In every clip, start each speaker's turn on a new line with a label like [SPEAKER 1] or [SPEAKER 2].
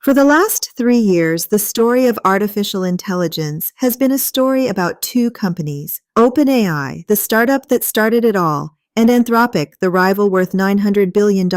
[SPEAKER 1] For the last 3 years, the story of artificial intelligence has been a story about two companies, OpenAI, the startup that started it all, and Anthropic, the rival worth $900 billion.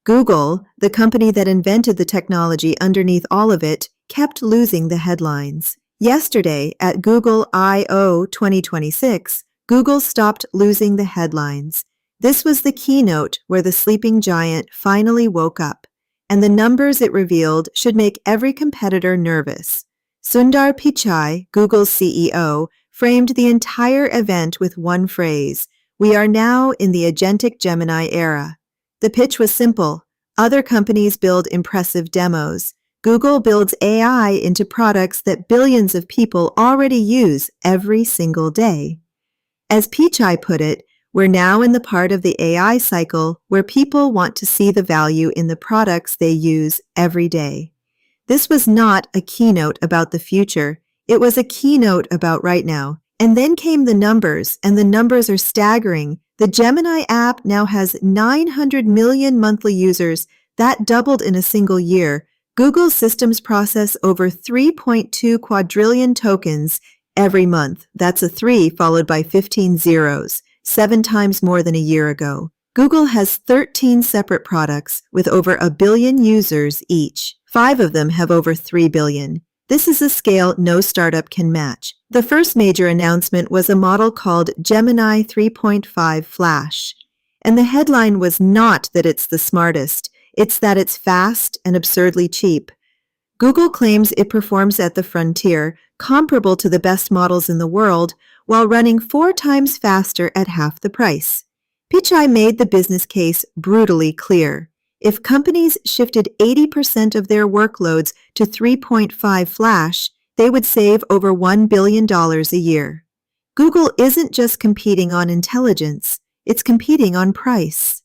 [SPEAKER 1] Google, the company that invented the technology underneath all of it, kept losing the headlines. Yesterday, at Google I/O 2026, Google stopped losing the headlines. This was the keynote where the sleeping giant finally woke up, and the numbers it revealed should make every competitor nervous. Sundar Pichai, Google's CEO, framed the entire event with one phrase: "We are now in the Agentic Gemini era." The pitch was simple. Other companies build impressive demos. Google builds AI into products that billions of people already use every single day. As Pichai put it, we're now in the part of the AI cycle where people want to see the value in the products they use every day. This was not a keynote about the future. It was a keynote about right now. And then came the numbers, and the numbers are staggering. The Gemini app now has 900 million monthly users. That doubled in a single year. Google systems process over 3.2 quadrillion tokens every month. That's a 3 followed by 15 zeros. 7 times more than a year ago. Google has 13 separate products with over 1 billion users each. 5 of them have over 3 billion. This is a scale no startup can match. The first major announcement was a model called Gemini 3.5 Flash. And the headline was not that it's the smartest, it's that it's fast and absurdly cheap. Google claims it performs at the frontier, comparable to the best models in the world, while running 4 times faster at half the price. Pichai made the business case brutally clear. If companies shifted 80% of their workloads to 3.5 Flash, they would save over $1 billion a year. Google isn't just competing on intelligence, it's competing on price.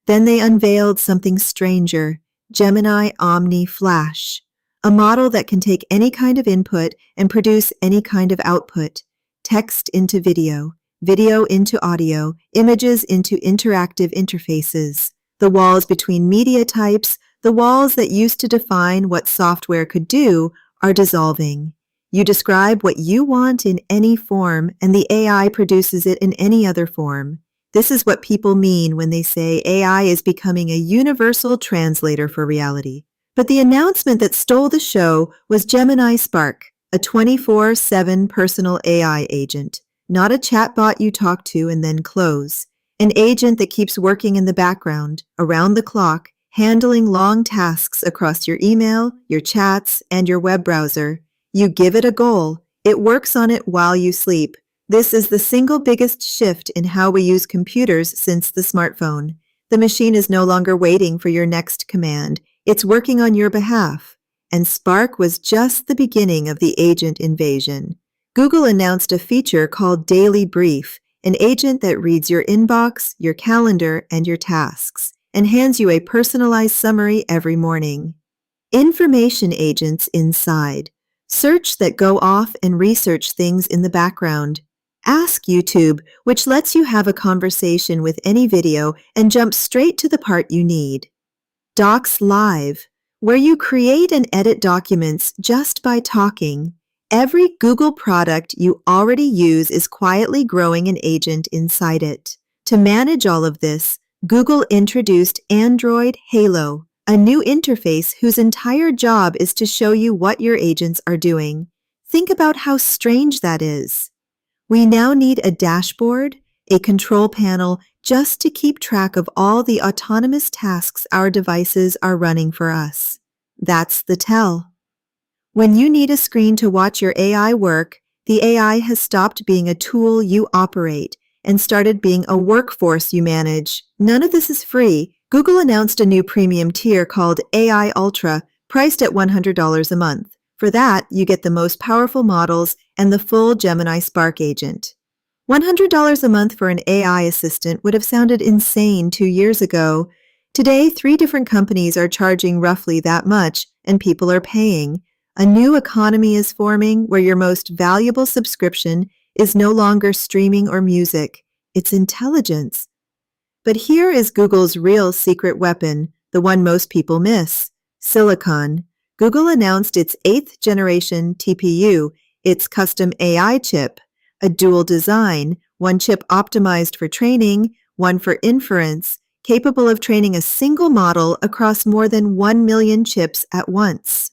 [SPEAKER 1] Then they unveiled something stranger, Gemini Omni Flash, a model that can take any kind of input and produce any kind of output. Text into video, video into audio, images into interactive interfaces. The walls between media types, the walls that used to define what software could do, are dissolving. You describe what you want in any form, and the AI produces it in any other form. This is what people mean when they say AI is becoming a universal translator for reality. But the announcement that stole the show was Gemini Spark, a 24/7 personal AI agent, not a chatbot you talk to and then close. An agent that keeps working in the background, around the clock, handling long tasks across your email, your chats, and your web browser. You give it a goal. It works on it while you sleep. This is the single biggest shift in how we use computers since the smartphone. The machine is no longer waiting for your next command. It's working on your behalf. And Spark was just the beginning of the agent invasion. Google announced a feature called Daily Brief, an agent that reads your inbox, your calendar, and your tasks, and hands you a personalized summary every morning. Information agents inside. Search that go off and research things in the background. Ask YouTube, which lets you have a conversation with any video and jump straight to the part you need. Docs Live, where you create and edit documents just by talking. Every Google product you already use is quietly growing an agent inside it. To manage all of this, Google introduced Android Halo, a new interface whose entire job is to show you what your agents are doing. Think about how strange that is. We now need a dashboard, a control panel, just to keep track of all the autonomous tasks our devices are running for us. That's the tell. When you need a screen to watch your AI work, the AI has stopped being a tool you operate and started being a workforce you manage. None of this is free. Google announced a new premium tier called AI Ultra, priced at $100 a month. For that, you get the most powerful models and the full Gemini Spark agent. $100 a month for an AI assistant would have sounded insane 2 years ago. Today, 3 different companies are charging roughly that much, and people are paying. A new economy is forming where your most valuable subscription is no longer streaming or music. It's intelligence. But here is Google's real secret weapon, the one most people miss. silicon, Google announced its 8th generation TPU, its custom AI chip, a dual design, one chip optimized for training, one for inference, capable of training a single model across more than 1 million chips at once.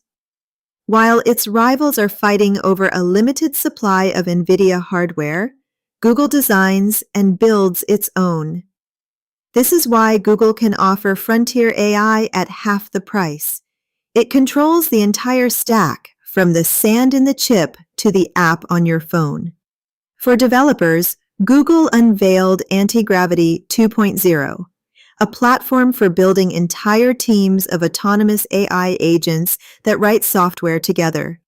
[SPEAKER 1] While its rivals are fighting over a limited supply of NVIDIA hardware, Google designs and builds its own. This is why Google can offer frontier AI at half the price. It controls the entire stack, from the sand in the chip to the app on your phone. For developers, Google unveiled Anti-Gravity 2.0, a platform for building entire teams of autonomous AI agents that write software together.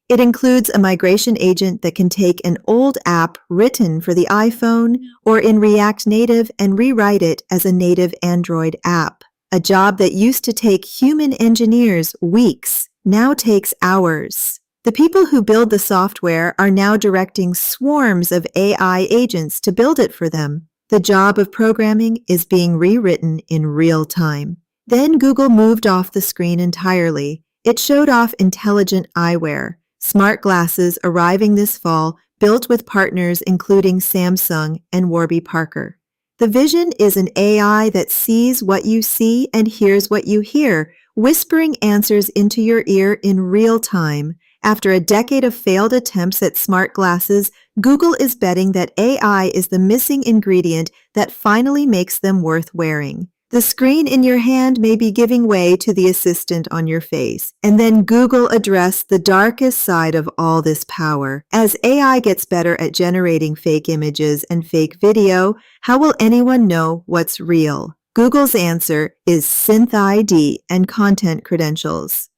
[SPEAKER 1] It includes a migration agent that can take an old app written for the iPhone or in React Native and rewrite it as a native Android app. A job that used to take human engineers weeks now takes hours. The people who build the software are now directing swarms of AI agents to build it for them. The job of programming is being rewritten in real time. Then Google moved off the screen entirely. It showed off intelligent eyewear, smart glasses arriving this fall, built with partners including Samsung and Warby Parker. The vision is an AI that sees what you see and hears what you hear, whispering answers into your ear in real time. After a decade of failed attempts at smart glasses, Google is betting that AI is the missing ingredient that finally makes them worth wearing. The screen in your hand may be giving way to the assistant on your face, and then Google addressed the darkest side of all this power. As AI gets better at generating fake images and fake video, how will anyone know what's real? Google's answer is Synth ID and content credentials.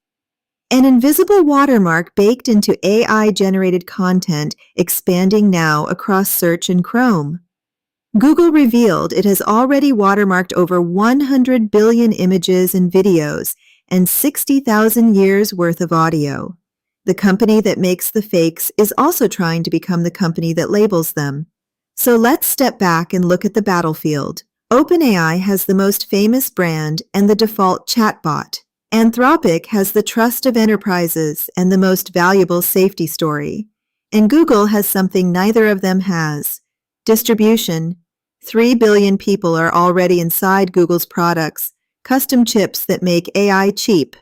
[SPEAKER 1] An invisible watermark baked into AI-generated content, expanding now across Search and Chrome. Google revealed it has already watermarked over 100 billion images and videos and 60,000 years worth of audio. The company that makes the fakes is also trying to become the company that labels them. So let's step back and look at the battlefield. OpenAI has the most famous brand and the default chatbot. Anthropic has the trust of enterprises and the most valuable safety story. And Google has something neither of them has: distribution. 3 billion people are already inside Google's products, custom chips that make AI cheap.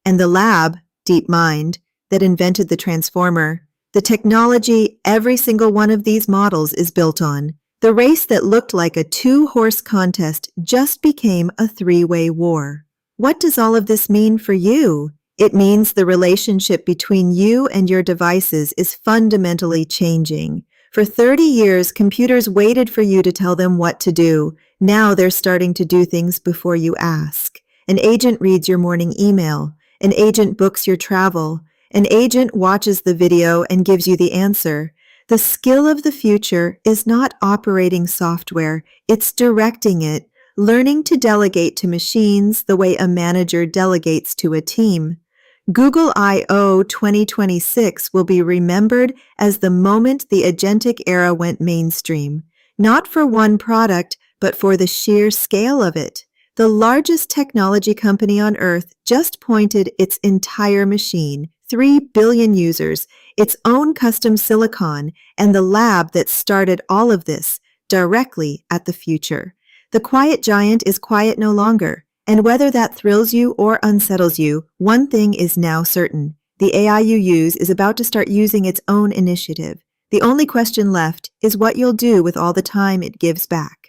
[SPEAKER 1] And the lab, DeepMind, that invented the transformer, the technology every single one of these models is built on. The race that looked like a 2-horse contest just became a 3-way war. What does all of this mean for you? It means the relationship between you and your devices is fundamentally changing. For 30 years, computers waited for you to tell them what to do. Now they're starting to do things before you ask. An agent reads your morning email. An agent books your travel. An agent watches the video and gives you the answer. The skill of the future is not operating software, it's directing it. Learning to delegate to machines the way a manager delegates to a team. Google I/O 2026 will be remembered as the moment the Agentic Era went mainstream, not for one product, but for the sheer scale of it. The largest technology company on Earth just pointed its entire machine, 3 billion users, its own custom silicon, and the lab that started all of this, directly at the future. The quiet giant is quiet no longer, and whether that thrills you or unsettles you, one thing is now certain. The AI you use is about to start using its own initiative. The only question left is what you'll do with all the time it gives back.